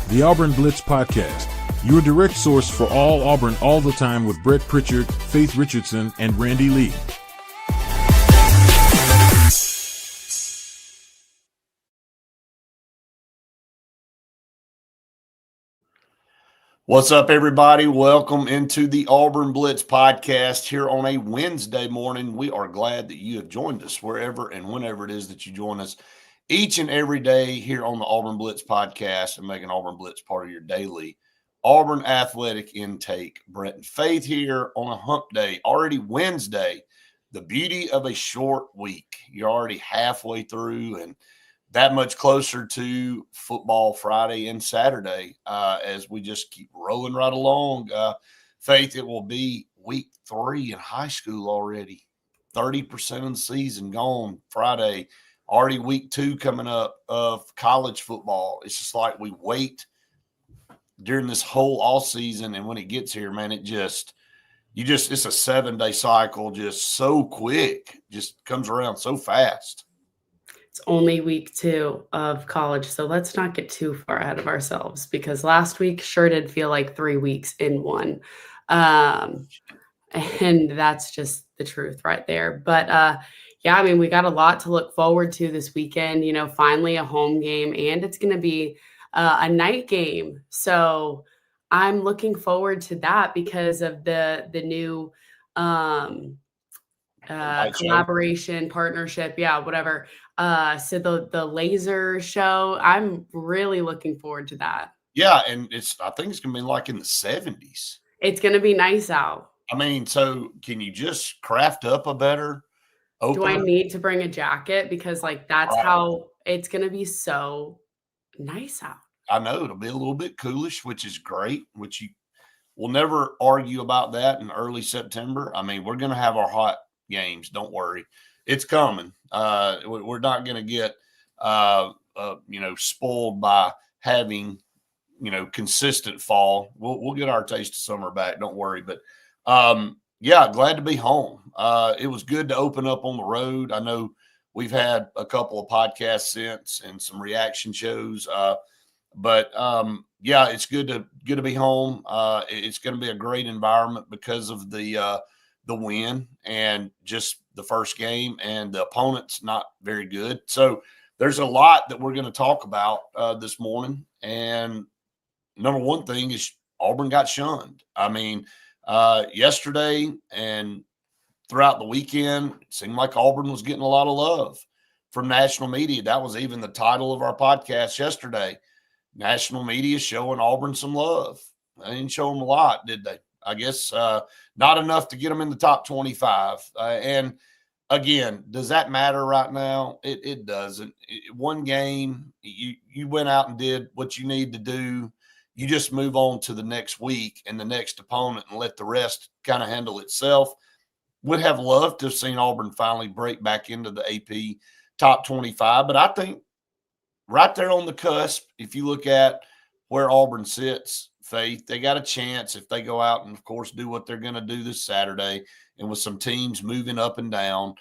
the Auburn Blitz Podcast, your direct source for all Auburn all the time with Brett Pritchard, Faith Richardson, and Randy Lee. What's up, everybody? Welcome into the Auburn Blitz Podcast here on a Wednesday morning. We are glad that you have joined us wherever and whenever it is that you join us each and every day here on the Auburn Blitz Podcast and making Auburn Blitz part of your daily Auburn athletic intake. Brett and Faith here on a hump day, already Wednesday. The beauty of a short week. You're already halfway through and that much closer to football Friday and Saturday as we just keep rolling right along. Faith, it will be week 3 in high school already. 30% of the season gone Friday. Already week 2 coming up of college football. It's just like we wait during this whole off season, and when it gets here, man, it's a 7-day cycle, just so quick, just comes around so fast. It's only week 2 of college, so let's not get too far ahead of ourselves because last week sure did feel like 3 weeks in one. And that's just the truth right there. But yeah, I mean, we got a lot to look forward to this weekend, finally a home game, and it's going to be a night game. So I'm looking forward to that because of the new collaboration, partnership, whatever. So the laser show, I'm really looking forward to that. Yeah, and I think it's gonna be like in the 70s. It's gonna be nice out. I mean, so can you just craft up a better opener? Do I need to bring a jacket? Because that's how it's gonna be so nice out. I know it'll be a little bit coolish, which is great, which you will never argue about that in early September. I mean, we're gonna have our hot games, don't worry. It's coming. We're not going to get, spoiled by having, consistent fall. We'll get our taste of summer back. Don't worry. But glad to be home. It was good to open up on the road. I know we've had a couple of podcasts since and some reaction shows. But it's good to be home. It's going to be a great environment because of the win and just the first game, and the opponent's not very good. So there's a lot that we're going to talk about this morning. And number one thing is Auburn got shunned. I mean, yesterday and throughout the weekend, it seemed like Auburn was getting a lot of love from national media. That was even the title of our podcast yesterday. National media showing Auburn some love. They didn't show them a lot, did they? I guess not enough to get them in the top 25. And again, does that matter right now? It doesn't. One game, you went out and did what you need to do. You just move on to the next week and the next opponent and let the rest kind of handle itself. Would have loved to have seen Auburn finally break back into the AP top 25. But I think right there on the cusp, if you look at where Auburn sits, Faith, they got a chance if they go out and, of course, do what they're going to do this Saturday, and with some teams moving up and down,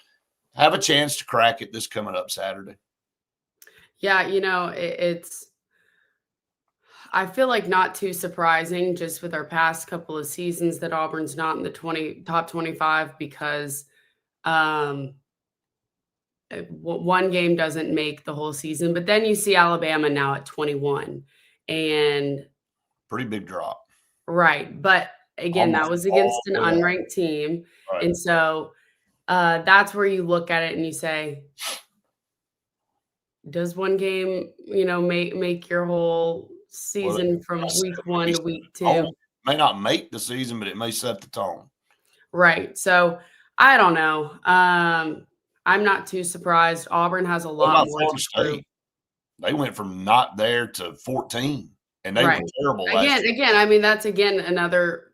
have a chance to crack it this coming up Saturday. Yeah, it's I feel like not too surprising just with our past couple of seasons that Auburn's not in the top 25 because one game doesn't make the whole season. But then you see Alabama now at 21 and pretty big drop. Right. But again, that was against an unranked team. Right. And so that's where you look at it and you say, does one game, make your whole season from week 1 to week 2? May not make the season, but it may set the tone. Right. So I don't know. I'm not too surprised. Auburn has a lot more to prove. They went from not there to 14. And they were terrible last year. Again, I mean, that's, another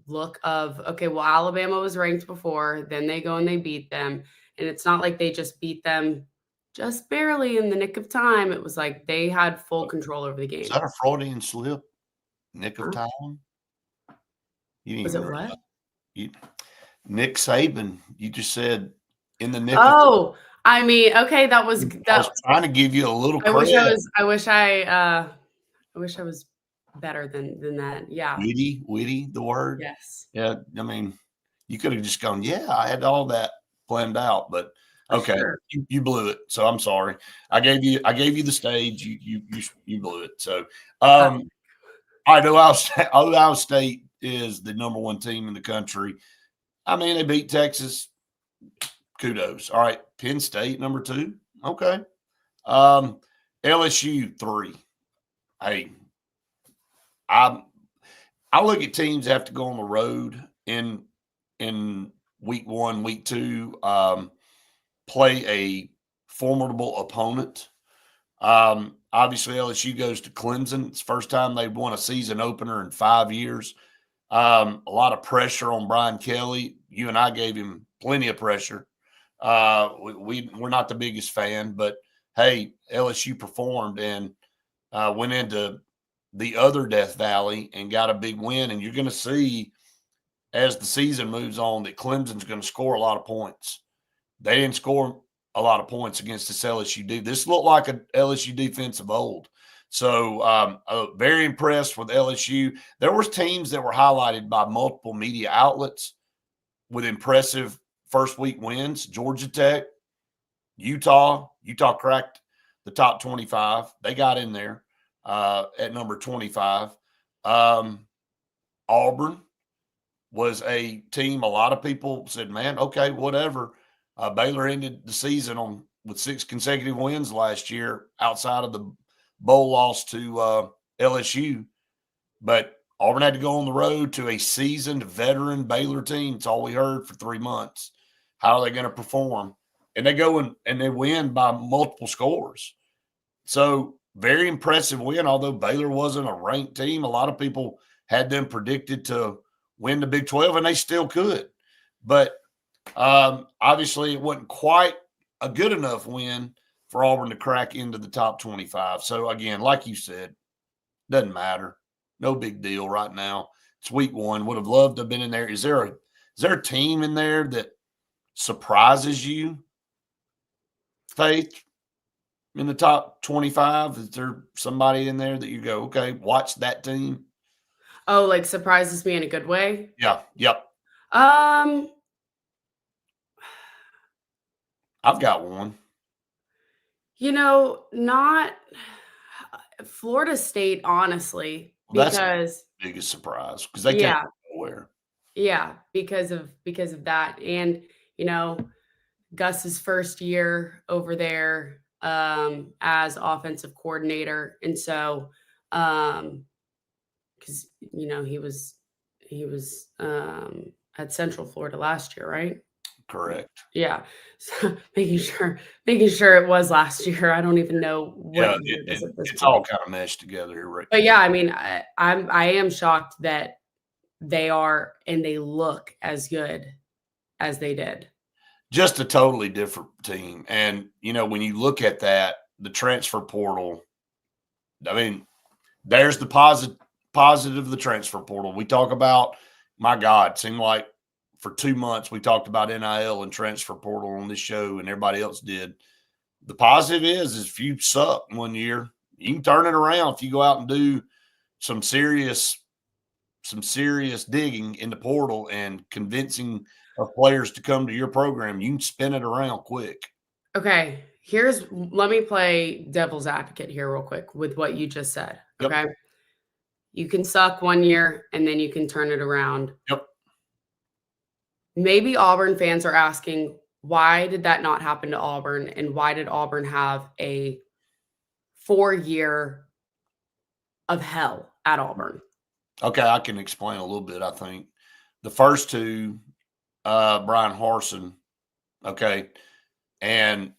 look of, okay, well, Alabama was ranked before. Then they go and they beat them. And it's not like they just beat them just barely in the nick of time. It was like they had full control over the game. Is that a Freudian slip? Nick of time? Was it what? Nick Saban, you just said in the nick of time. I mean, okay, that was I was trying to give you a little credit. I wish I I wish I was better than that. Yeah. Witty, the word. Yes. Yeah, I mean, you could have just gone, yeah, I had all that planned out, but For okay, sure. you blew it. So I'm sorry. I gave you the stage. You blew it. So all right, Ohio State is the number one team in the country. I mean, they beat Texas. Kudos. All right, Penn State number 2. Okay. LSU 3. Hey, I look at teams that have to go on the road in week 1, week 2, play a formidable opponent. Obviously, LSU goes to Clemson. It's the first time they've won a season opener in 5 years. A lot of pressure on Brian Kelly. You and I gave him plenty of pressure. We're not the biggest fan, but hey, LSU performed and went into the other Death Valley and got a big win. And you're going to see as the season moves on that Clemson's going to score a lot of points. They didn't score a lot of points against this LSU defense. This looked like an LSU defense of old. So very impressed with LSU. There was teams that were highlighted by multiple media outlets with impressive first week wins. Georgia Tech, Utah cracked the top 25. They got in there at number 25. Auburn was a team a lot of people said, man, okay, whatever. Baylor ended the season with 6 consecutive wins last year outside of the bowl loss to LSU. But Auburn had to go on the road to a seasoned veteran Baylor team. It's all we heard for 3 months. How are they going to perform? And they go and they win by multiple scores. So very impressive win, although Baylor wasn't a ranked team. A lot of people had them predicted to win the Big 12, and they still could. But obviously it wasn't quite a good enough win for Auburn to crack into the top 25. So, again, like you said, doesn't matter. No big deal right now. It's week 1. Would have loved to have been in there. Is there a team in there that surprises you, Faith, in the top 25? Is there somebody in there that you go, okay, watch that team? Oh, like surprises me in a good way? Yeah. Yep. Um, I've got one. Not Florida State, honestly, Well, that's because the biggest surprise because they came yeah, out of nowhere. yeah, because of that. And, Gus's first year over there as offensive coordinator. And so because he was at Central Florida last year, right? Correct. Yeah. So making sure it was last year. I don't even know what Yeah, year it is at this it's point. all kind of meshed together here, right? But yeah, I mean, I am shocked that they are and they look as good as they did. Just a totally different team. And, when you look at that, the transfer portal, I mean, there's the positive of the transfer portal. We talk about, my God, seemed like for 2 months we talked about NIL and transfer portal on this show, and everybody else did. The positive is if you suck one year, you can turn it around if you go out and do some serious digging in the portal and convincing of players to come to your program. You can spin it around quick. Okay, let me play devil's advocate here real quick with what you just said. Yep. Okay. You can suck one year and then you can turn it around. Yep. Maybe Auburn fans are asking, why did that not happen to Auburn? And why did Auburn have a 4-year of hell at Auburn? Okay, I can explain a little bit, I think. The first 2, Brian Harsin, okay, and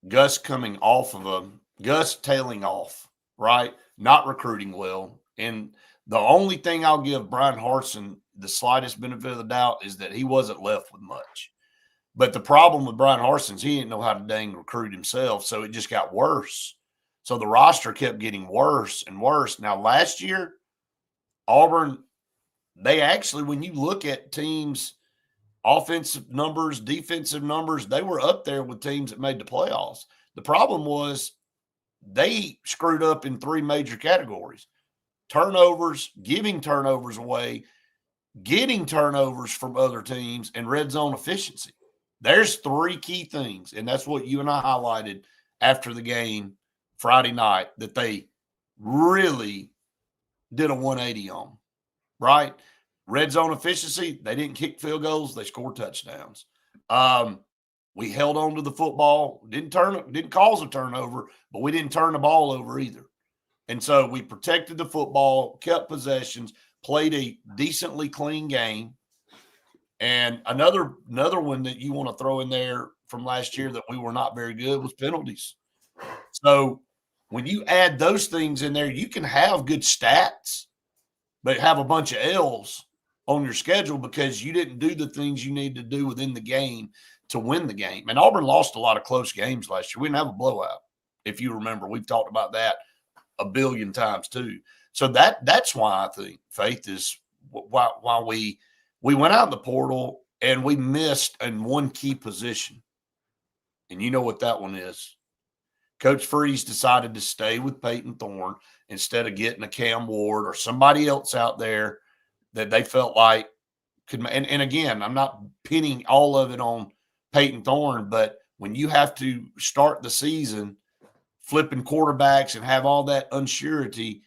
Gus coming off of Gus tailing off, right? Not recruiting well. And the only thing I'll give Brian Harsin the slightest benefit of the doubt is that he wasn't left with much. But the problem with Brian Harsin is he didn't know how to dang recruit himself, so it just got worse. So the roster kept getting worse and worse. Now, last year, Auburn, they actually, when you look at teams' offensive numbers, defensive numbers, they were up there with teams that made the playoffs. The problem was they screwed up in 3 major categories: turnovers, giving turnovers away, getting turnovers from other teams, and red zone efficiency. There's 3 key things, and that's what you and I highlighted after the game Friday night that they really did a 180 on, right? Red zone efficiency, they didn't kick field goals, they scored touchdowns. We held on to the football, didn't cause a turnover, but we didn't turn the ball over either. And so we protected the football, kept possessions, played a decently clean game. And another one that you want to throw in there from last year that we were not very good was penalties. So when you add those things in there, you can have good stats, but have a bunch of L's on your schedule because you didn't do the things you need to do within the game to win the game. And Auburn lost a lot of close games last year. We didn't have a blowout, if you remember. We've talked about that a billion times too. So that's why I think, Faith, is why we went out in the portal and we missed in one key position. And you know what that one is. Coach Freeze decided to stay with Peyton Thorne instead of getting a Cam Ward or somebody else out there that they felt like could. And again, I'm not pinning all of it on Peyton Thorne, but when you have to start the season flipping quarterbacks and have all that unsurety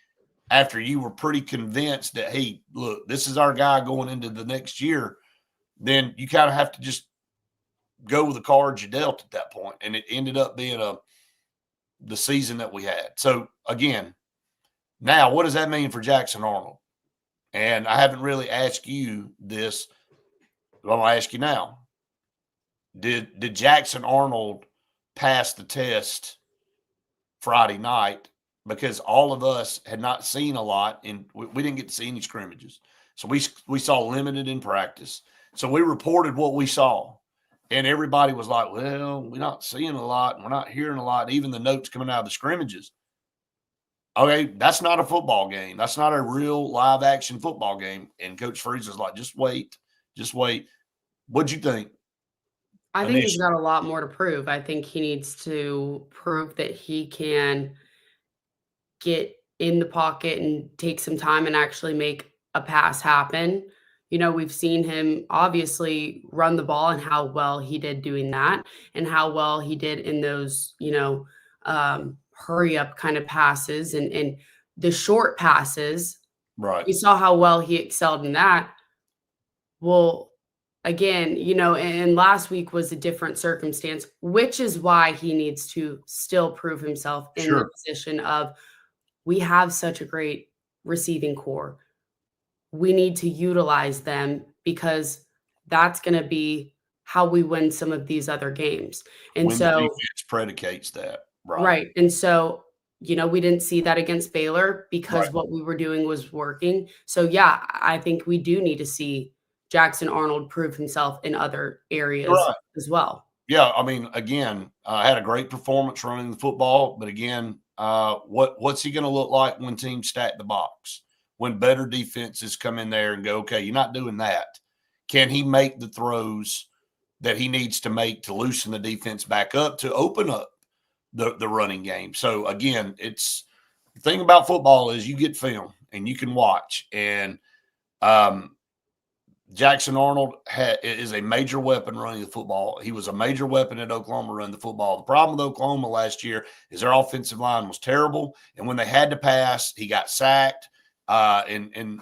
after you were pretty convinced that, hey, look, this is our guy going into the next year, then you kind of have to just go with the cards you dealt at that point. And it ended up being the season that we had. So again, now what does that mean for Jackson Arnold? And I haven't really asked you this, but I'm going to ask you now. Did Jackson Arnold pass the test Friday night? Because all of us had not seen a lot, and we didn't get to see any scrimmages. So we saw limited in practice. So we reported what we saw. And everybody was like, well, we're not seeing a lot, and we're not hearing a lot, even the notes coming out of the scrimmages. Okay, that's not a football game. That's not a real live action football game. And Coach Freeze is like, just wait. What'd you think? I think he's got a lot more to prove. I think he needs to prove that he can get in the pocket and take some time and actually make a pass happen. You know, we've seen him obviously run the ball and how well he did doing that and how well he did in those, hurry up kind of passes and the short passes. Right. We saw how well he excelled in that. Well, again, and last week was a different circumstance, which is why he needs to still prove himself in the position of, we have such a great receiving core. We need to utilize them because that's going to be how we win some of these other games. And when so the defense predicates that. Right. And so, we didn't see that against Baylor because what we were doing was working. So yeah, I think we do need to see Jackson Arnold prove himself in other areas as well. Yeah. I mean, again, had a great performance running the football, but again, what's he going to look like when teams stack the box? When better defenses come in there and go, okay, you're not doing that. Can he make the throws that he needs to make to loosen the defense back up to open up the running game? So again, it's the thing about football is you get film and you can watch. And Jackson Arnold is a major weapon running the football. He was a major weapon at Oklahoma running the football. The problem with Oklahoma last year is their offensive line was terrible. And when they had to pass, he got sacked. And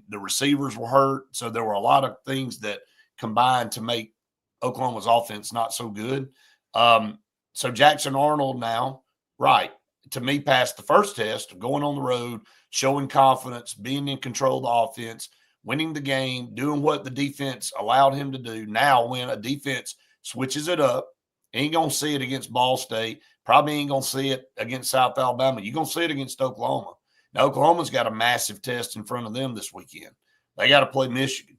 the receivers were hurt. So there were a lot of things that combined to make Oklahoma's offense not so good. So Jackson Arnold now, to me, passed the first test of going on the road, showing confidence, being in control of the offense, winning the game, doing what the defense allowed him to do. Now when a defense switches it up, ain't going to see it against Ball State, probably ain't going to see it against South Alabama. You're going to see it against Oklahoma. Now, Oklahoma's got a massive test in front of them this weekend. They got to play Michigan.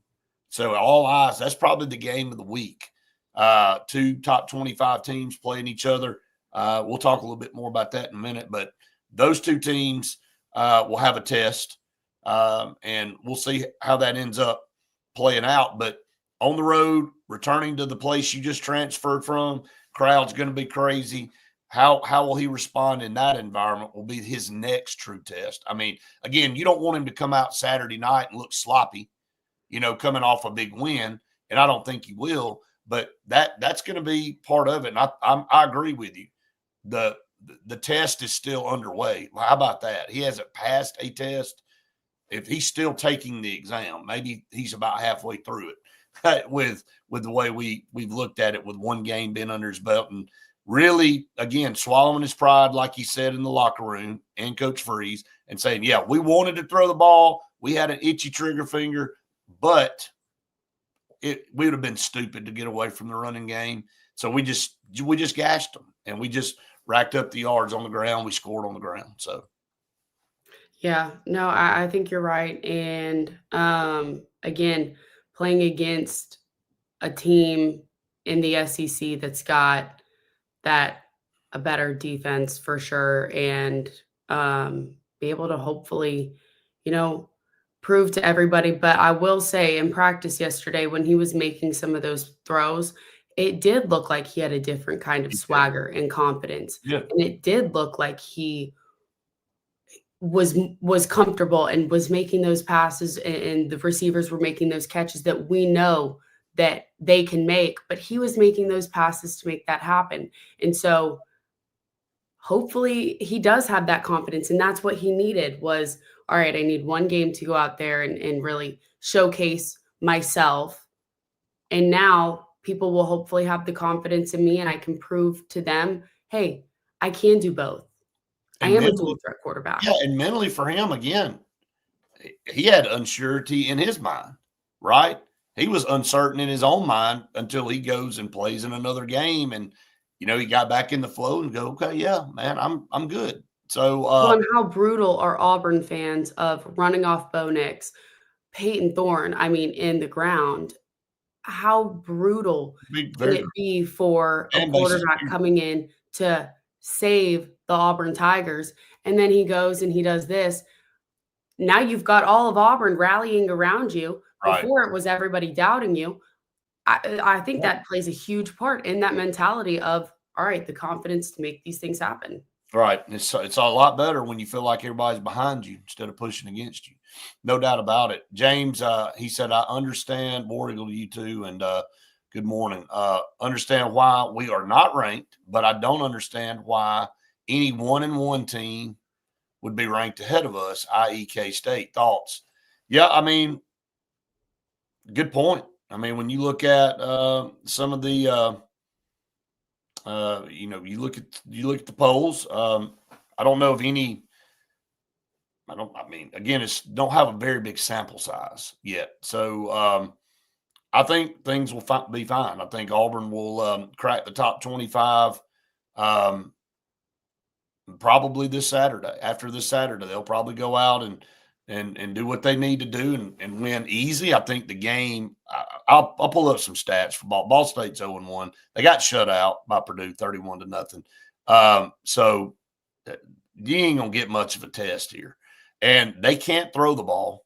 So all eyes, that's probably the game of the week. 2 top 25 teams playing each other. We'll talk a little bit more about that in a minute, but those 2 teams will have a test, and we'll see how that ends up playing out. But on the road, returning to the place you just transferred from, crowd's going to be crazy. how will he respond in that environment will be his next true test. I mean, again, you don't want him to come out Saturday night and look sloppy, coming off a big win, and I don't think he will. But that's going to be part of it. And I agree with you. The test is still underway. How about that? He hasn't passed a test. If he's still taking the exam, maybe he's about halfway through it with the way we've looked at it with one game being under his belt, and really, again, swallowing his pride, like he said in the locker room, and Coach Freeze, and saying, yeah, we wanted to throw the ball. We had an itchy trigger finger, but we would have been stupid to get away from the running game. So we just gashed them, and we just racked up the yards on the ground. We scored on the ground. So, yeah, no, I think you're right. And again, playing against a team in the SEC that's got a better defense for sure, and be able to hopefully, prove to everybody. But I will say, in practice yesterday, when he was making some of those throws, it did look like he had a different kind of swagger and confidence. yeah. And it did look like he was comfortable and was making those passes, and the receivers were making those catches that we know that they can make, but he was making those passes to make that happen. And so hopefully he does have that confidence, and that's what he needed was, all right, I need one game to go out there and really showcase myself. And now people will hopefully have the confidence in me, and I can prove to them, hey, I can do both. I am a dual threat quarterback. Yeah, and mentally for him, again, he had uncertainty in his mind, right? He was uncertain in his own mind until he goes and plays in another game, and he got back in the flow and go, okay, yeah, man, I'm good. So, and how brutal are Auburn fans of running off Bo Nix, Peyton Thorne? I mean, in the ground, how brutal can it be for a quarterback coming in to save the Auburn Tigers, and then he goes and he does this? Now you've got all of Auburn rallying around you. Right. Before it was everybody doubting you. I think that plays a huge part in that mentality of, all right, the confidence to make these things happen. Right. It's a lot better when you feel like everybody's behind you instead of pushing against you. No doubt about it. James, he said, I understand, War Eagle to you too, and good morning. Understand why we are not ranked, but I don't understand why any 1-1 team would be ranked ahead of us, i.e. K-State. Thoughts? Yeah, I mean, good point. I mean, when you look at some of the you look at the polls. I don't know of any. Again, it's don't have a very big sample size yet. So I think things will be fine. I think Auburn will crack the top 25 probably this Saturday. After this Saturday, they'll probably go out and do what they need to do and win easy. I think the game, I'll pull up some stats for Ball State's 0-1. They got shut out by Purdue 31-0. So you ain't going to get much of a test here. And they can't throw the ball.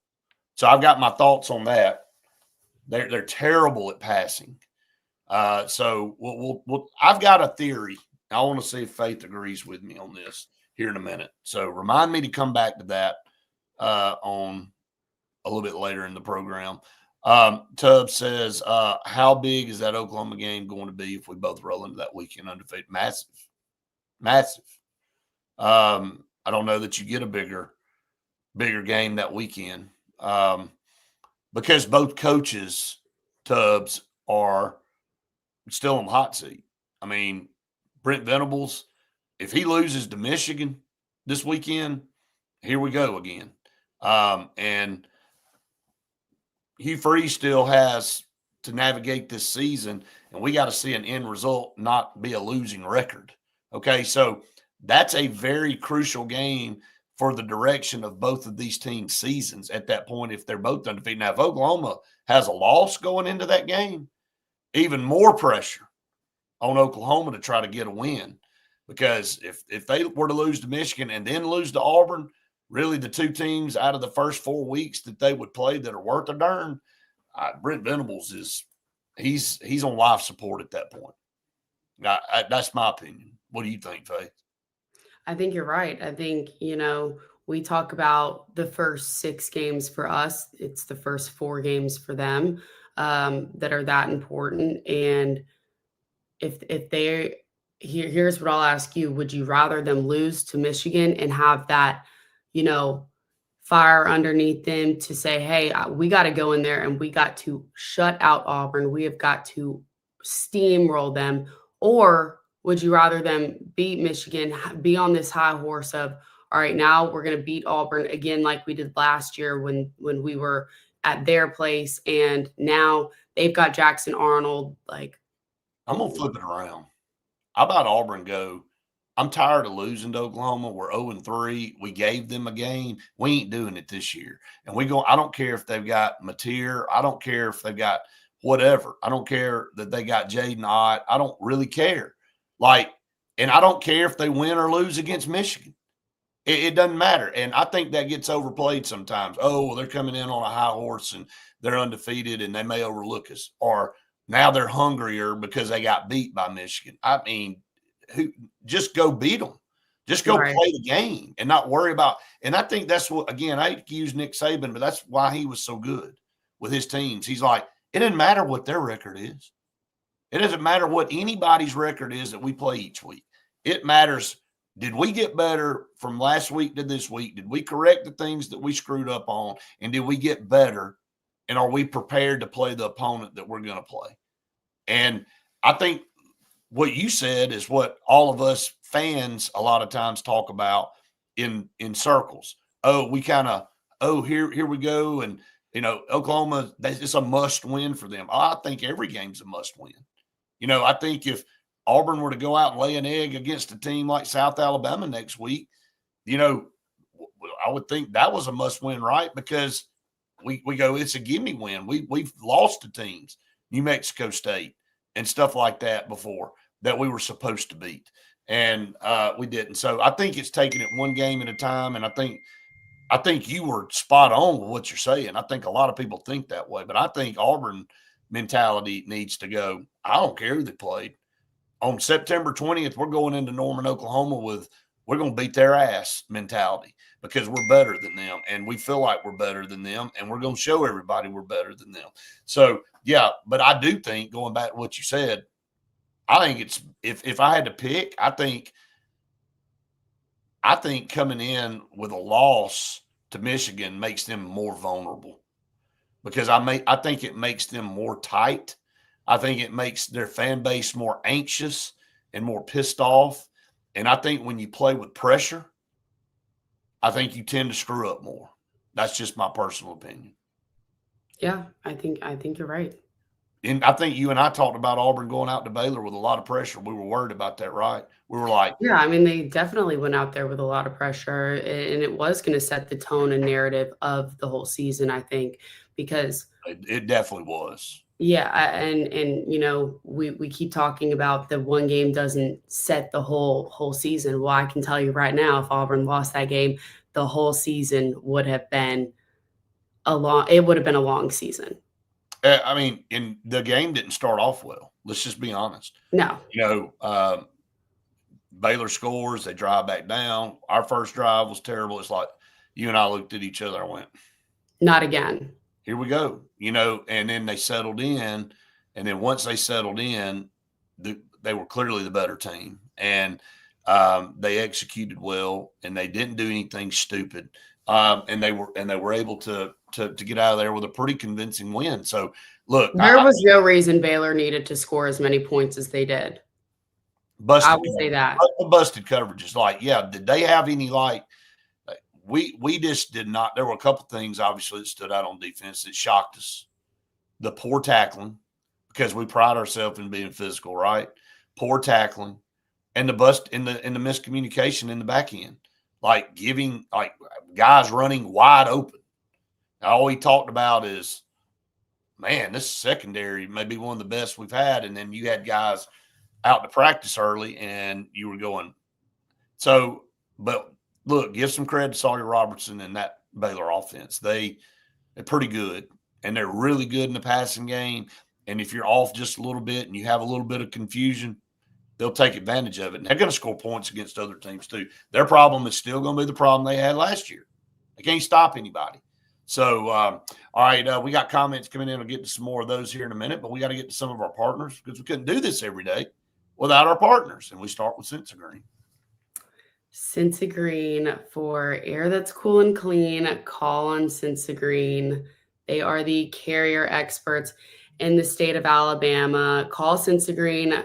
So I've got my thoughts on that. They're terrible at passing. So I've got a theory. I want to see if Faith agrees with me on this here in a minute. So remind me to come back to that on a little bit later in the program. Tubbs says, how big is that Oklahoma game going to be if we both roll into that weekend undefeated? Massive. I don't know that you get a bigger game that weekend because both coaches, Tubbs, are still on the hot seat. I mean, Brent Venables, if he loses to Michigan this weekend, here we go again. And Hugh Freeze still has to navigate this season, and we got to see an end result not be a losing record. Okay, so that's a very crucial game for the direction of both of these teams' seasons at that point if they're both undefeated. Now, if Oklahoma has a loss going into that game, even more pressure on Oklahoma to try to get a win. Because if they were to lose to Michigan and then lose to Auburn, really the two teams out of the first 4 weeks that they would play that are worth a darn, Brent Venables he's on life support at that point. That's my opinion. What do you think, Faith? I think you're right. I think, we talk about the first 6 games for us. It's the first 4 games for them, that are that important. And if they here's what I'll ask you. Would you rather them lose to Michigan and have that, you know, fire underneath them to say, "Hey, we got to go in there and we got to shut out Auburn. We have got to steamroll them," or would you rather them beat Michigan, be on this high horse of, "All right, now we're going to beat Auburn again like we did last year when we were at their place, and now they've got Jackson Arnold like." I'm gonna flip it around. How about Auburn go? I'm tired of losing to Oklahoma. We're 0-3. We gave them a game. We ain't doing it this year. And I don't care if they've got Mateer. I don't care if they've got whatever. I don't care that they got Jaden Ott. I don't really care. And I don't care if they win or lose against Michigan. It doesn't matter. And I think that gets overplayed sometimes. Oh, well, they're coming in on a high horse and they're undefeated and they may overlook us. Or now they're hungrier because they got beat by Michigan. I mean, just go beat them. Just go Right. play the game and not worry about. And I think that's what, again, I hate to use Nick Saban, but that's why he was so good with his teams. He's like, it doesn't matter what their record is. It doesn't matter what anybody's record is that we play each week. It matters, did we get better from last week to this week? Did we correct the things that we screwed up on? And did we get better? And are we prepared to play the opponent that we're going to play? And I think what you said is what all of us fans a lot of times talk about in circles. Oh, we kind of, here we go. And, Oklahoma, it's a must win for them. I think every game's a must win. I think if Auburn were to go out and lay an egg against a team like South Alabama next week, I would think that was a must win, right? Because we go, it's a gimme win. We've lost to teams, New Mexico State and stuff like that before that we were supposed to beat. And we didn't. So I think it's taking it one game at a time. And I think you were spot on with what you're saying. I think a lot of people think that way, but I think Auburn mentality needs to go, I don't care who they played. On September 20th, we're going into Norman, Oklahoma with we're going to beat their ass mentality because we're better than them and we feel like we're better than them and we're going to show everybody we're better than them. So, yeah, but I do think, going back to what you said, I think it's if I had to pick, I think coming in with a loss to Michigan makes them more vulnerable because I think it makes them more tight. I think it makes their fan base more anxious and more pissed off. And I think when you play with pressure, I think you tend to screw up more. That's just my personal opinion. Yeah, I think you're right. And I think you and I talked about Auburn going out to Baylor with a lot of pressure. We were worried about that, right? We were like, Yeah, I mean, they definitely went out there with a lot of pressure, and it was going to set the tone and narrative of the whole season, I think, because it definitely was. yeah, and we keep talking about the one game doesn't set the whole season. Well, I can tell you right now, if Auburn lost that game, the whole season would have been a long season. I mean, and the game didn't start off well. Let's just be honest. No. Baylor scores, they drive back down. Our first drive was terrible. It's like you and I looked at each other and went, not again. Here we go. And then they settled in. And then once they settled in, they were clearly the better team. And they executed well and they didn't do anything stupid. And they were able to get out of there with a pretty convincing win. So look, there was no reason Baylor needed to score as many points as they did. I would say that busted coverages. Did they have any we just did not. There were a couple things obviously that stood out on defense that shocked us. The poor tackling, because we pride ourselves in being physical, right? Poor tackling, and the bust in the miscommunication in the back end, giving guys running wide open. All we talked about is, man, this secondary may be one of the best we've had, and then you had guys out to practice early, and you were going. So, but look, give some credit to Sawyer Robertson and that Baylor offense. They're pretty good, and they're really good in the passing game. And if you're off just a little bit and you have a little bit of confusion, they'll take advantage of it. And they're going to score points against other teams too. Their problem is still going to be the problem they had last year. They can't stop anybody. So, all right, we got comments coming in. We'll get to some more of those here in a minute, but we got to get to some of our partners because we couldn't do this every day without our partners. And we start with Sense Green. Sense Green, for air that's cool and clean, call on Sense Green. They are the carrier experts in the state of Alabama. Call Sense Green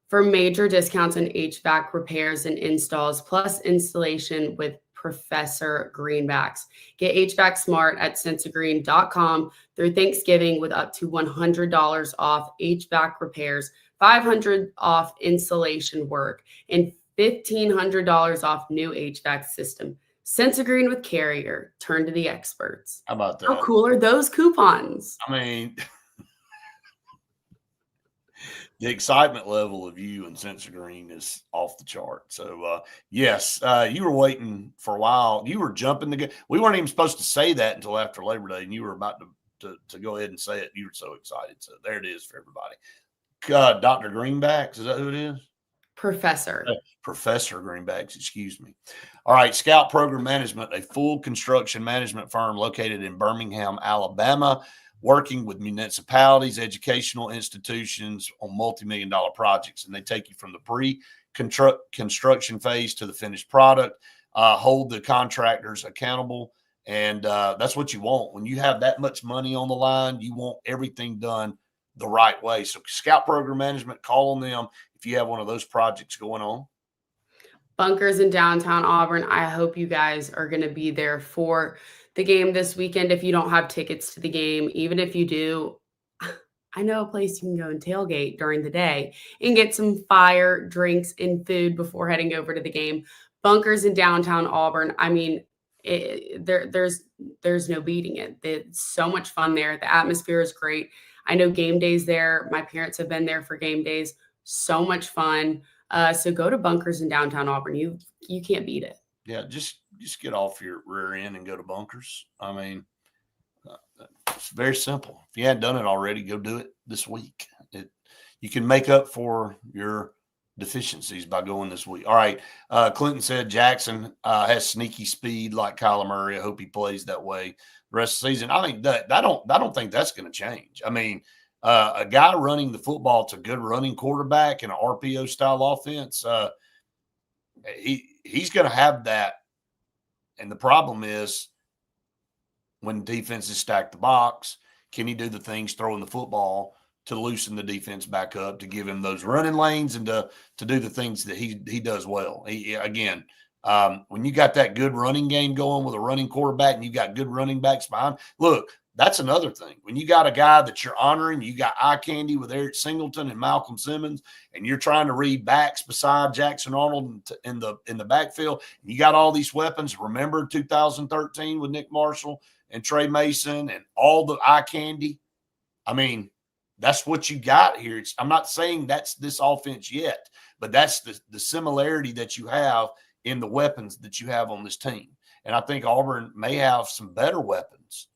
for major discounts on HVAC repairs and installs, plus installation with Professor Greenbacks. Get HVAC smart at sensegreen.com through Thanksgiving with up to $100 off HVAC repairs, $500 off installation work, and $1,500 off new HVAC system. Sense Green with Carrier. Turn to the experts. How about that? How cool are those coupons? I mean, the excitement level of you and Sense Green is off the chart. So, yes, you were waiting for a while. You were jumping the gun. We weren't even supposed to say that until after Labor Day, and you were about to go ahead and say it. You were so excited. So there it is for everybody. Dr. Greenbacks, is that who it is? Professor Greenbacks, excuse me. All right, Scout Program Management, a full construction management firm located in Birmingham, Alabama, working with municipalities, educational institutions on multi-million-dollar projects. And they take you from the pre-construction phase to the finished product, hold the contractors accountable. And that's what you want. When you have that much money on the line, you want everything done the right way. So Scout Program Management, call on them if you have one of those projects going on. Bunkers in downtown Auburn. I hope you guys are going to be there for the game this weekend. If you don't have tickets to the game, even if you do, I know a place you can go and tailgate during the day and get some fire, drinks, and food before heading over to the game. Bunkers in downtown Auburn. I mean, there's no beating it. It's so much fun there. The atmosphere is great. I know game days there. My parents have been there for game days. So much fun. So go to Bunkers in downtown Auburn. You can't beat it. Yeah, just get off your rear end and go to Bunkers. I mean, it's very simple. If you hadn't done it already, go do it this week. You can make up for your deficiencies by going this week. All right. Clinton said Jackson has sneaky speed like Kyler Murray. I hope he plays that way the rest of the season. I think that I don't think that's going to change. I mean, a guy running the football to a good running quarterback in an RPO style offense, he's going to have that. And the problem is when defenses stack the box, can he do the things throwing the football to loosen the defense back up, to give him those running lanes and to do the things that he does well. When you got that good running game going with a running quarterback and you got good running backs behind, look, that's another thing. When you got a guy that you're honoring, you got eye candy with Eric Singleton and Malcolm Simmons, and you're trying to read backs beside Jackson Arnold in the backfield, and you got all these weapons. Remember 2013 with Nick Marshall and Trey Mason and all the eye candy? I mean, that's what you got here. I'm not saying that's this offense yet, but that's the similarity that you have in the weapons that you have on this team. And I think Auburn may have some better weapons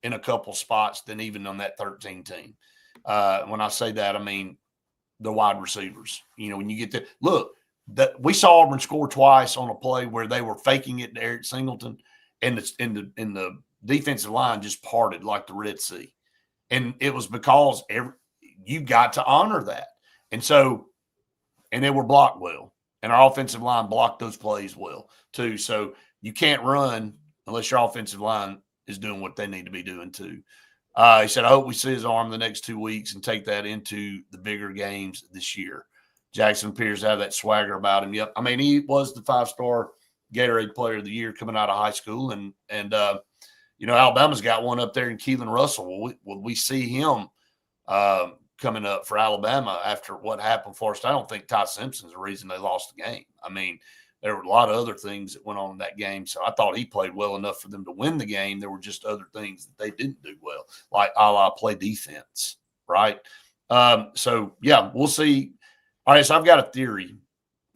in a couple spots than even on that 13 team. When I say that, I mean the wide receivers. You know, when you get to look, that we saw Auburn score twice on a play where they were faking it to Eric Singleton, and the defensive line just parted like the Red Sea. And it was because you got to honor that. And they were blocked well. And our offensive line blocked those plays well, too. So you can't run unless your offensive line is doing what they need to be doing, too. He said, I hope we see his arm the next 2 weeks and take that into the bigger games this year. Jackson appears to have that swagger about him. Yep. I mean, he was the 5-star Gatorade Player of the Year coming out of high school. And Alabama's got one up there in Keelan Russell. Will we see him coming up for Alabama after what happened for us? I don't think Ty Simpson's the reason they lost the game. I mean, there were a lot of other things that went on in that game. So I thought he played well enough for them to win the game. There were just other things that they didn't do well, like a la play defense, right? Yeah, we'll see. All right, so I've got a theory,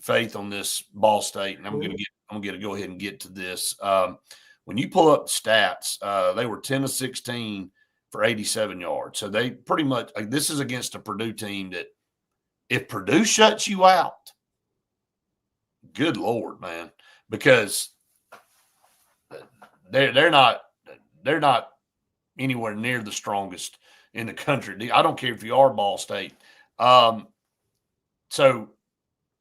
Faith, on this Ball State, and I'm going to go ahead and get to this. When you pull up the stats, they were 10 of 16 for 87 yards. So they pretty much – this is against a Purdue team that if Purdue shuts you out, good Lord, man, because they're not anywhere near the strongest in the country. I don't care if you are Ball State. So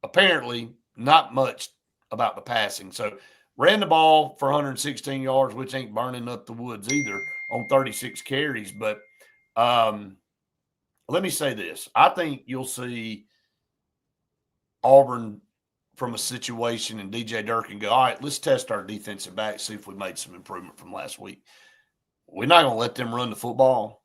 apparently not much about the passing. So ran the ball for 116 yards, which ain't burning up the woods either on 36 carries. But let me say this. I think you'll see Auburn from a situation and DJ Durkin go, all right, let's test our defensive back, see if we made some improvement from last week. We're not going to let them run the football,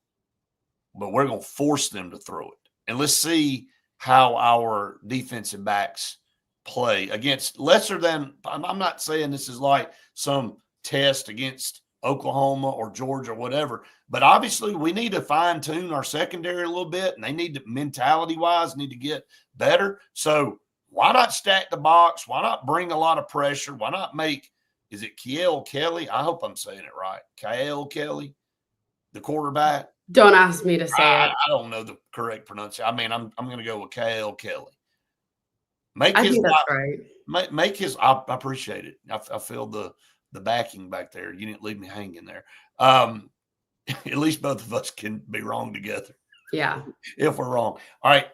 but we're going to force them to throw it. And let's see how our defensive backs play against lesser than – I'm not saying this is like some test against Oklahoma or Georgia or whatever, but obviously we need to fine-tune our secondary a little bit, and they need to, mentality-wise, need to get better. So why not stack the box? Why not bring a lot of pressure? Why not make – is it Kiel Kelly? I hope I'm saying it right. Kiel Kelly, the quarterback. Don't ask me to say it. I don't know the correct pronunciation. I mean, I'm going to go with Kiel Kelly. I think that's right. Make his. I appreciate it. I feel the backing back there. You didn't leave me hanging there. At least both of us can be wrong together. Yeah. If we're wrong. All right.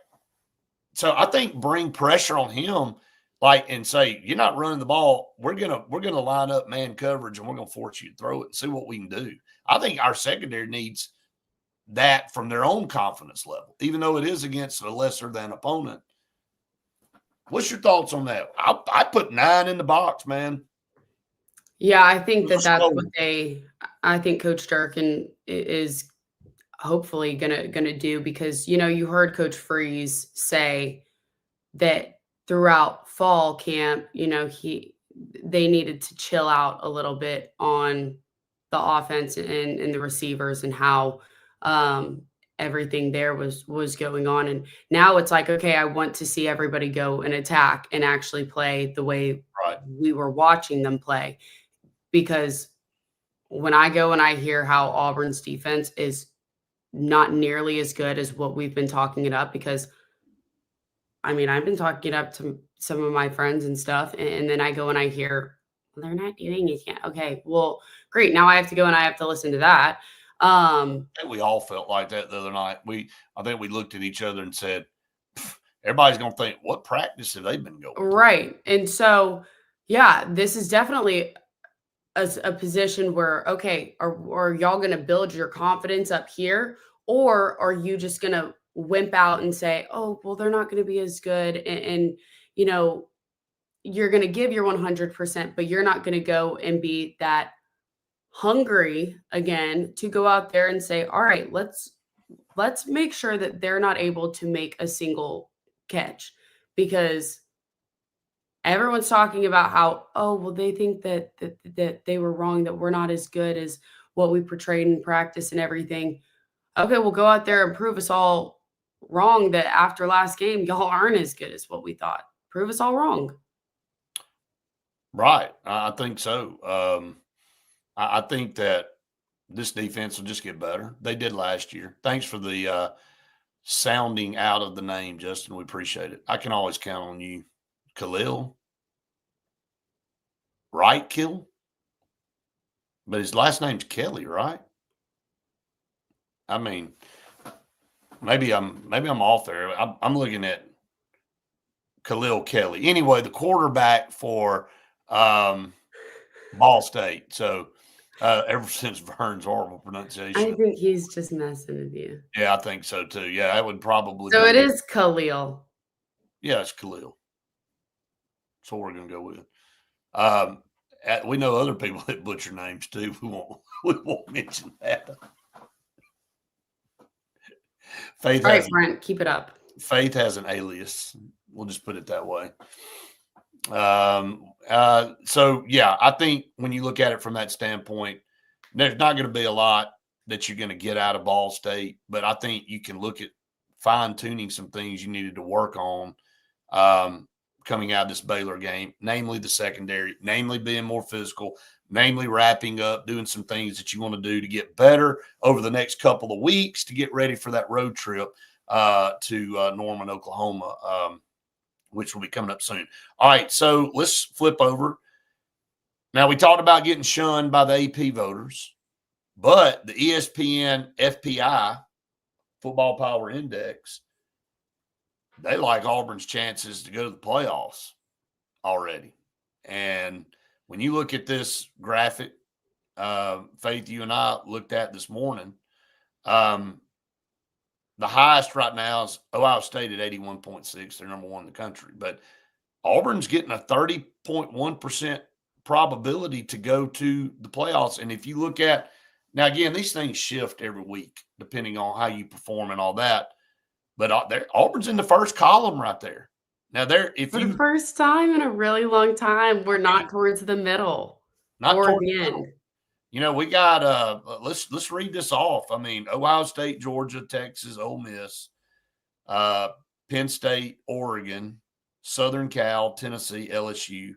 So I think bring pressure on him, like, and say, you're not running the ball. We're gonna line up man coverage and we're gonna force you to throw it and see what we can do. I think our secondary needs that from their own confidence level, even though it is against a lesser than opponent. What's your thoughts on that? I put 9 in the box, man. Yeah, I think that's what I think Coach Durkin is hopefully gonna do, because you heard Coach Freeze say that throughout fall camp, they needed to chill out a little bit on the offense and the receivers and how everything there was going on. And now it's like, okay, I want to see everybody go and attack and actually play the way we were watching them play. Because when I go and I hear how Auburn's defense is not nearly as good as what we've been talking it up, because I mean, I've been talking it up to some of my friends and stuff, and then I go and I hear, well, they're not doing it yet. Okay, well, great. Now I have to go and I have to listen to that. I think we all felt like that the other night. I think we looked at each other and said, everybody's going to think, what practice have they been going to? Right. And so, yeah, this is definitely a position where, okay, are y'all going to build your confidence up here, or are you just going to wimp out and say, oh, well, they're not going to be as good. And you're going to give your 100%, but you're not going to go and be that hungry again to go out there and say, all right, let's make sure that they're not able to make a single catch, because everyone's talking about how, oh, well, they think that they were wrong, that we're not as good as what we portrayed in practice and everything. Okay, we'll go out there and prove us all wrong that after last game, y'all aren't as good as what we thought. Prove us all wrong. Right. I think so. I think that this defense will just get better. They did last year. Thanks for the sounding out of the name, Justin. We appreciate it. I can always count on you. Khalil. Right, Kill? But his last name's Kelly, right? I mean, maybe I'm off there. I'm looking at Khalil Kelly. Anyway, the quarterback for Ball State. So ever since Vern's horrible pronunciation. I think he's just messing with you. Yeah, I think so too. Yeah, that would probably So it is Khalil. Yeah, it's Khalil. That's what we're going to go with. We know other people that butcher names too. We won't mention that. Faith. All right, Brent, keep it up. Faith has an alias. We'll just put it that way. So yeah, I think when you look at it from that standpoint, there's not going to be a lot that you're going to get out of Ball State, but I think you can look at fine tuning some things you needed to work on coming out of this Baylor game, namely the secondary, namely being more physical, namely wrapping up, doing some things that you want to do to get better over the next couple of weeks to get ready for that road trip to Norman, Oklahoma. which will be coming up soon. All right, so let's flip over. Now, we talked about getting shunned by the AP voters, but the ESPN FPI, Football Power Index, they like Auburn's chances to go to the playoffs already. And when you look at this graphic, Faith, you and I looked at this morning, the highest right now is Ohio State at 81.6. They're number one in the country. But Auburn's getting a 30.1% probability to go to the playoffs. And if you look at – now, again, these things shift every week depending on how you perform and all that. But Auburn's in the first column right there. Now, For the first time in a really long time, we're not towards the middle or the end. You know, we got let's read this off. I mean, Ohio State, Georgia, Texas, Ole Miss, Penn State, Oregon, Southern Cal, Tennessee, LSU.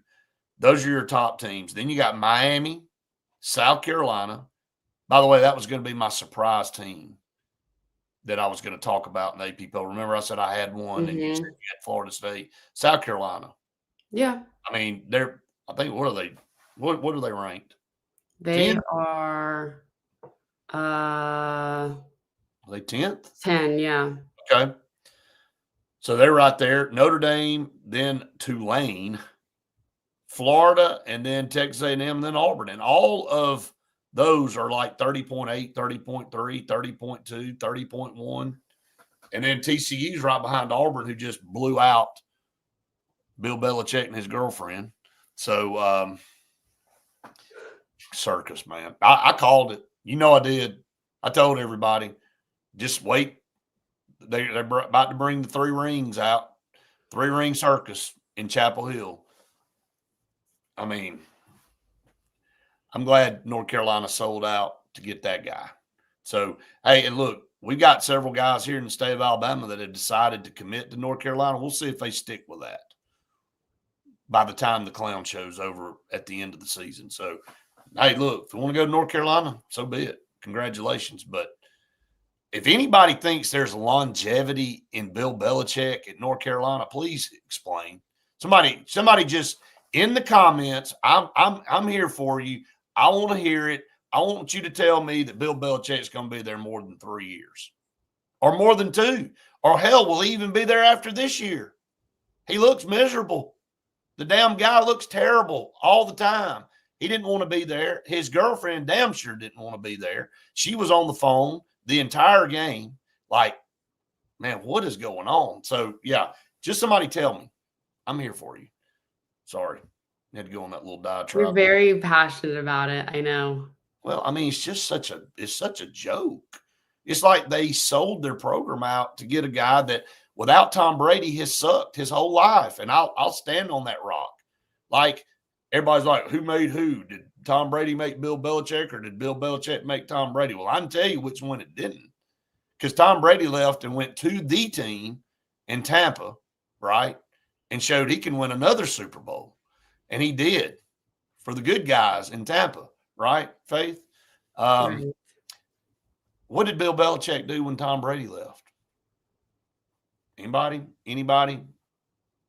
Those are your top teams. Then you got Miami, South Carolina. By the way, that was going to be my surprise team that I was going to talk about in the AP poll. Remember, I said I had one, and you said you had Florida State, South Carolina. Yeah. I mean, I think, what are they? What are they ranked? They 10? are Are they 10th? 10, yeah. Okay. So they're right there. Notre Dame, then Tulane, Florida, and then Texas A&M, and then Auburn. And all of those are like 30.8, 30.3, 30.2, 30.1. And then TCU's right behind Auburn, who just blew out Bill Belichick and his girlfriend. So, circus, man. I called it. You know I did. I told everybody, just wait. They're about to bring the 3 rings out, 3-ring circus in Chapel Hill. I mean, I'm glad North Carolina sold out to get that guy. So, hey, and look, we've got several guys here in the state of Alabama that have decided to commit to North Carolina. We'll see if they stick with that by the time the clown show's over at the end of the season. So, hey, look, if you want to go to North Carolina, so be it. Congratulations. But if anybody thinks there's longevity in Bill Belichick at North Carolina, please explain. Somebody just in the comments, I'm here for you. I want to hear it. I want you to tell me that Bill Belichick's going to be there more than 3 years or more than 2, or hell, will he even be there after this year? He looks miserable. The damn guy looks terrible all the time. He didn't want to be there. His girlfriend damn sure didn't want to be there. She was on the phone the entire game. Like, man, what is going on? So, yeah, just somebody tell me. I'm here for you. Sorry. I had to go on that little diatribe. You're very passionate about it. I know. Well, I mean, it's just such a joke. It's like they sold their program out to get a guy that without Tom Brady has sucked his whole life. And I'll stand on that rock. Like, everybody's like, who made who? Did Tom Brady make Bill Belichick, or did Bill Belichick make Tom Brady? Well, I can tell you which one it didn't. Because Tom Brady left and went to the team in Tampa, right, and showed he can win another Super Bowl. And he did for the good guys in Tampa, right, Faith? Right. What did Bill Belichick do when Tom Brady left? Anybody?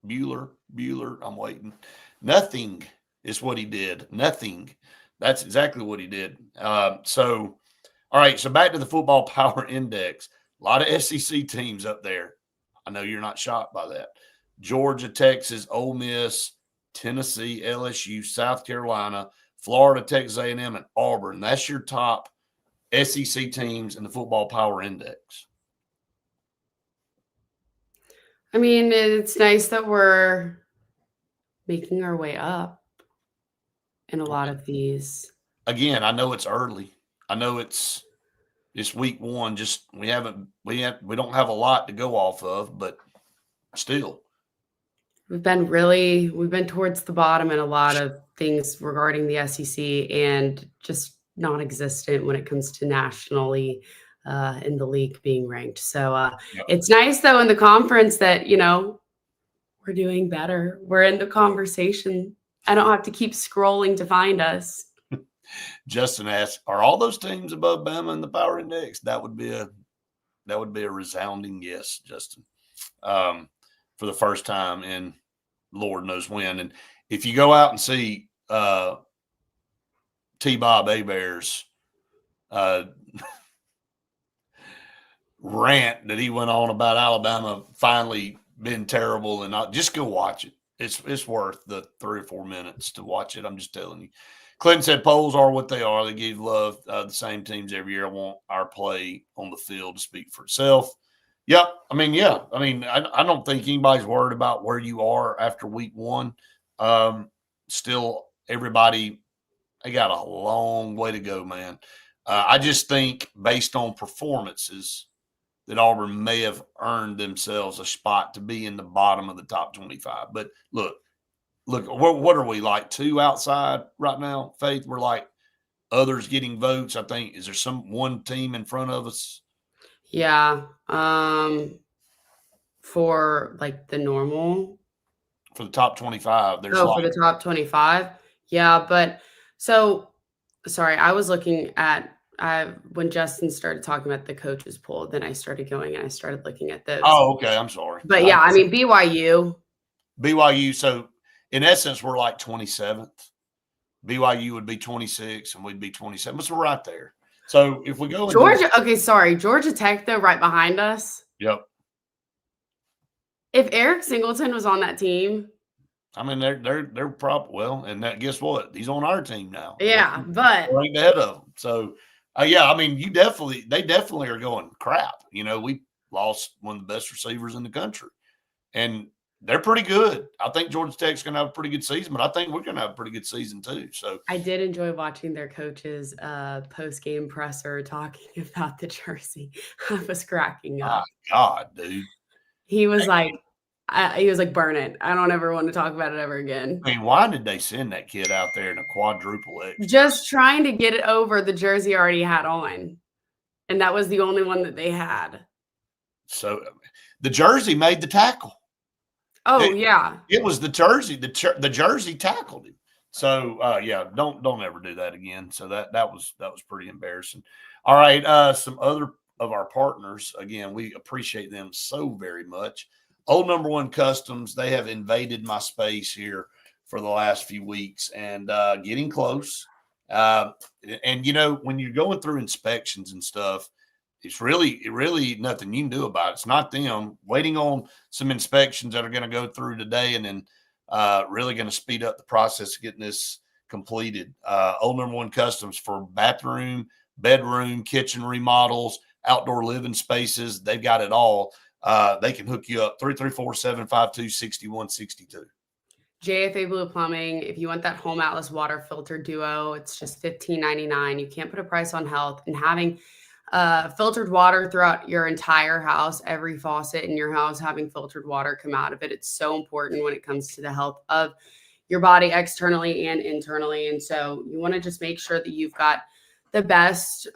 Bueller, I'm waiting. Nothing is what he did. Nothing. That's exactly what he did. So, all right, so back to the Football Power Index. A lot of SEC teams up there. I know you're not shocked by that. Georgia, Texas, Ole Miss, Tennessee, LSU, South Carolina, Florida, Texas A&M, and Auburn. That's your top SEC teams in the Football Power Index. I mean, it's nice that we're making our way up in a lot of these. Again, I know it's early. I know it's week 1. Just we don't have a lot to go off of, but still. We've been towards the bottom in a lot of things regarding the SEC, and just non-existent when it comes to nationally in the league being ranked. So It's nice though in the conference that, we're doing better. We're in the conversation. I don't have to keep scrolling to find us. Justin asks, are all those teams above Bama in the Power Index? That would be a resounding yes, Justin. for the first time in Lord knows when. And if you go out and see T-Bob Hebert's rant that he went on about Alabama finally been terrible, and just go watch it. It's worth the 3 or 4 minutes to watch it. I'm just telling you. Clinton said polls are what they are. They give love the same teams every year. I want our play on the field to speak for itself. Yep. I mean, yeah. I mean, I don't think anybody's worried about where you are after week 1. Still, everybody, they got a long way to go, man. I just think based on performances that Auburn may have earned themselves a spot to be in the bottom of the top 25. But look, what are we, like 2 outside right now, Faith? We're like others getting votes. I think, is there one team in front of us? Yeah. For like the normal. For the top 25. There's for the top 25. Yeah. But so, sorry, I was looking at, when Justin started talking about the coaches poll, then I started going and I started looking at those. Oh, okay. I'm sorry. But yeah, I mean, BYU. So in essence, we're like 27th. BYU would be 26 and we'd be 27. So we're right there. So if we go Georgia, Georgia Tech, though, right behind us. Yep. If Eric Singleton was on that team, I mean, they're probably, well, and guess what? He's on our team now. Yeah, but we're ranked ahead of them. So yeah, I mean, they definitely are going crap. You know, we lost one of the best receivers in the country, and they're pretty good. I think Georgia Tech's going to have a pretty good season, but I think we're going to have a pretty good season too. So I did enjoy watching their coach's post-game presser talking about the jersey. I was cracking up. My God, dude. He was like, burn it. I don't ever want to talk about it ever again. I mean, why did they send that kid out there in a quadruple X? Just trying to get it over the jersey already had on. And that was the only one that they had. So the jersey made the tackle. Oh, yeah. It was the jersey. The jersey tackled him. So, yeah, don't ever do that again. So that was pretty embarrassing. All right, some other of our partners, again, we appreciate them so very much. Old Number One Customs, they have invaded my space here for the last few weeks and getting close. And, you know, when you're going through inspections and stuff, it's really nothing you can do about it. It's not them. Waiting on some inspections that are going to go through today and then really going to speed up the process of getting this completed. Old Number One Customs for bathroom, bedroom, kitchen remodels, outdoor living spaces. They've got it all. They can hook you up 334-752-6162. JFA Blue Plumbing. If you want that home Atlas water filter duo, it's just $15.99. You can't put a price on health, and having filtered water throughout your entire house, every faucet in your house having filtered water come out of it. It's so important when it comes to the health of your body externally and internally. And so you want to just make sure that you've got the best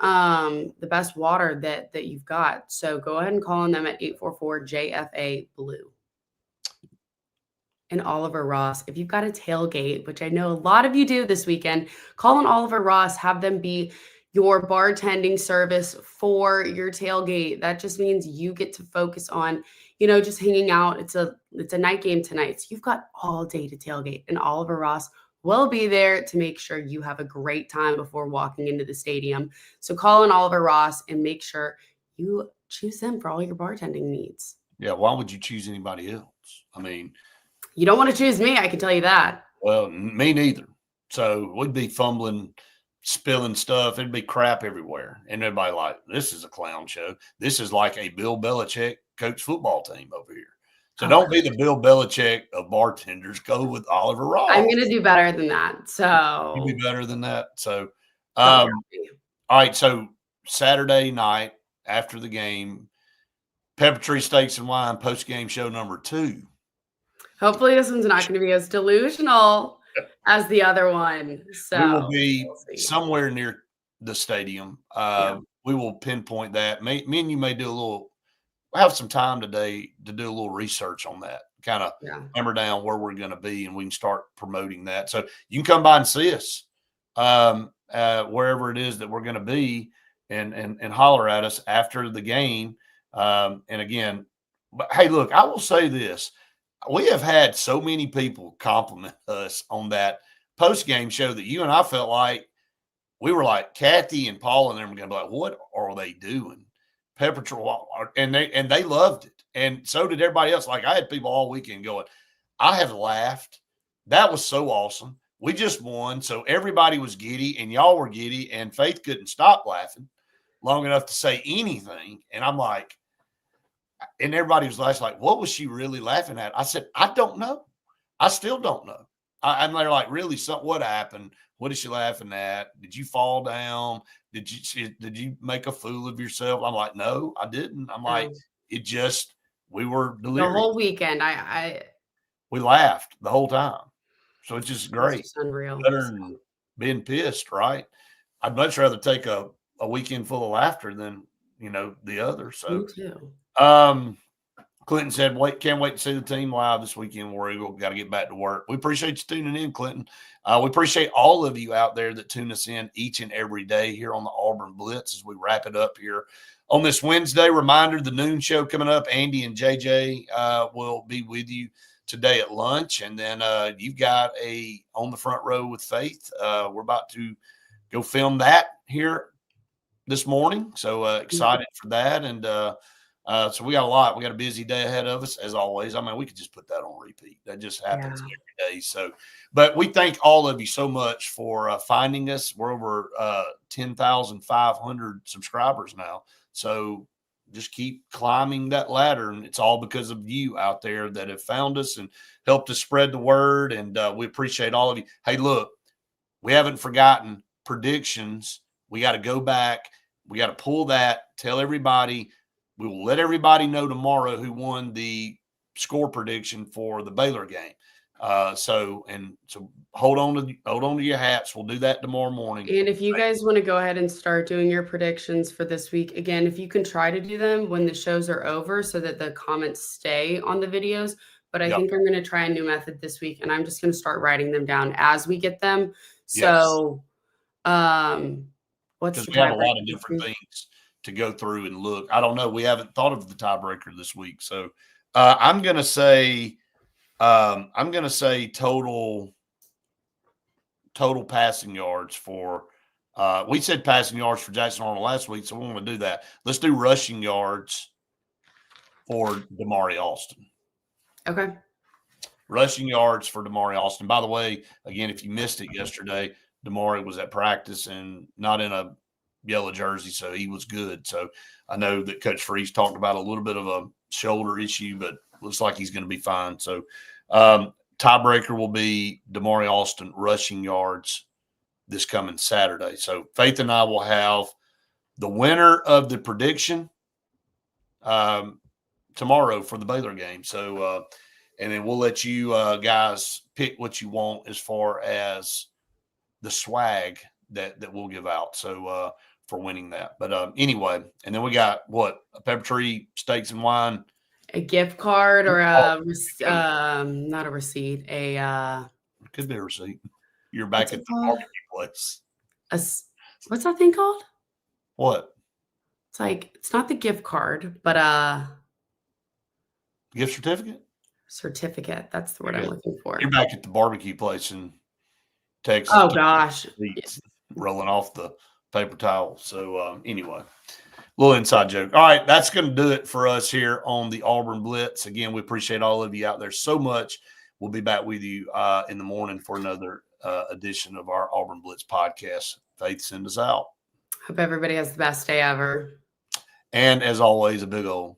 water that you've got. So go ahead and call on them at 844-JFA Blue. And Oliver Ross, if you've got a tailgate, which I know a lot of you do this weekend, call on Oliver Ross, have them be your bartending service for your tailgate. That just means you get to focus on, just hanging out. It's a night game tonight. So you've got all day to tailgate, and Oliver Ross will be there to make sure you have a great time before walking into the stadium. So call in Oliver Ross and make sure you choose them for all your bartending needs. Yeah. Why would you choose anybody else? I mean, you don't want to choose me. I can tell you that. Well, me neither. So we'd be fumbling, spilling stuff. It'd be crap everywhere. And everybody like, this is a clown show. This is like a Bill Belichick coach football team over here. So don't be the Bill Belichick of bartenders. Go with Oliver Ross. I'm going to do better than that. So you do better than that. So, all right. So Saturday night after the game, Pepper Tree Steaks and Wine post-game show number 2. Hopefully this one's not going to be as delusional as the other one. So we will be somewhere near the stadium. We will pinpoint that. Me and you may have some time today to do a little research on that, kind of hammer down where we're going to be, and we can start promoting that. So you can come by and see us wherever it is that we're going to be and holler at us after the game. And again, but hey, look, I will say this. we have had so many people compliment us on that post-game show that you and I felt like we were like Kathy and Paul and them were going to be like, what are they doing? Pepper Troll, and they loved it. And so did everybody else. Like I had people all weekend going, I have laughed. That was so awesome. We just won. So everybody was giddy and y'all were giddy and Faith couldn't stop laughing long enough to say anything. And I'm like, and everybody was like, what was she really laughing at? I said, I don't know. I still don't know. And they're like, really, what happened? What is she laughing at? Did you fall down? Did you make a fool of yourself? I'm like, no, I didn't. I'm like, it just, we were delirious. The whole weekend, we laughed the whole time. So it's just great. It's just unreal. Better than being pissed, right? I'd much rather take a weekend full of laughter than, the other. So, me too. Clinton said, can't wait to see the team live this weekend. War Eagle, got to get back to work. We appreciate you tuning in, Clinton. We appreciate all of you out there that tune us in each and every day here on the Auburn Blitz as we wrap it up here on this Wednesday. Reminder, the noon show coming up. Andy and JJ will be with you today at lunch. And then you've got a On the Front Row with Faith. We're about to go film that here this morning. So excited for that. And so we got a lot. We got a busy day ahead of us, as always. I mean, we could just put that on repeat. That just happens every day. So, but we thank all of you so much for finding us. We're over 10,500 subscribers now. So just keep climbing that ladder. And it's all because of you out there that have found us and helped us spread the word. And we appreciate all of you. Hey, look, we haven't forgotten predictions. We got to go back. We got to pull that, tell everybody. We will let everybody know tomorrow who won the score prediction for the Baylor game. So hold on to your hats. We'll do that tomorrow morning. And if you guys want to go ahead and start doing your predictions for this week, again, if you can try to do them when the shows are over so that the comments stay on the videos. But I think I'm going to try a new method this week, and I'm just going to start writing them down as we get them. So, what's the we have a lot of different things to go through and look. I don't know. We haven't thought of the tiebreaker this week. So I'm going to say total passing yards for we said passing yards for Jackson Arnold last week, so we want to do that. Let's do rushing yards for Damari Alston. Okay. Rushing yards for Damari Alston. By the way, again, if you missed it yesterday, Damari was at practice and not in a yellow jersey, so he was good. So I know that Coach Freeze talked about a little bit of a shoulder issue, but looks like he's going to be fine. So tiebreaker will be Damari Alston rushing yards this coming Saturday. So Faith and I will have the winner of the prediction tomorrow for the Baylor game. So and then we'll let you guys pick what you want as far as the swag that we'll give out. So for winning that. But anyway, and then we got a Pepper Tree Steaks and Wine. A gift card or not a receipt. It could be a receipt. You're back at the barbecue place. What's that thing called? What? It's not the gift card, but gift certificate? Certificate. That's the word I'm looking for. You're back at the barbecue place in Texas. Oh gosh. Rolling off the paper towel. So anyway, little inside joke. All right, that's going to do it for us here on the Auburn Blitz. Again, we appreciate all of you out there so much. We'll be back with you in the morning for another edition of our Auburn Blitz podcast. Faith, send us out. Hope everybody has the best day ever. And as always, a big old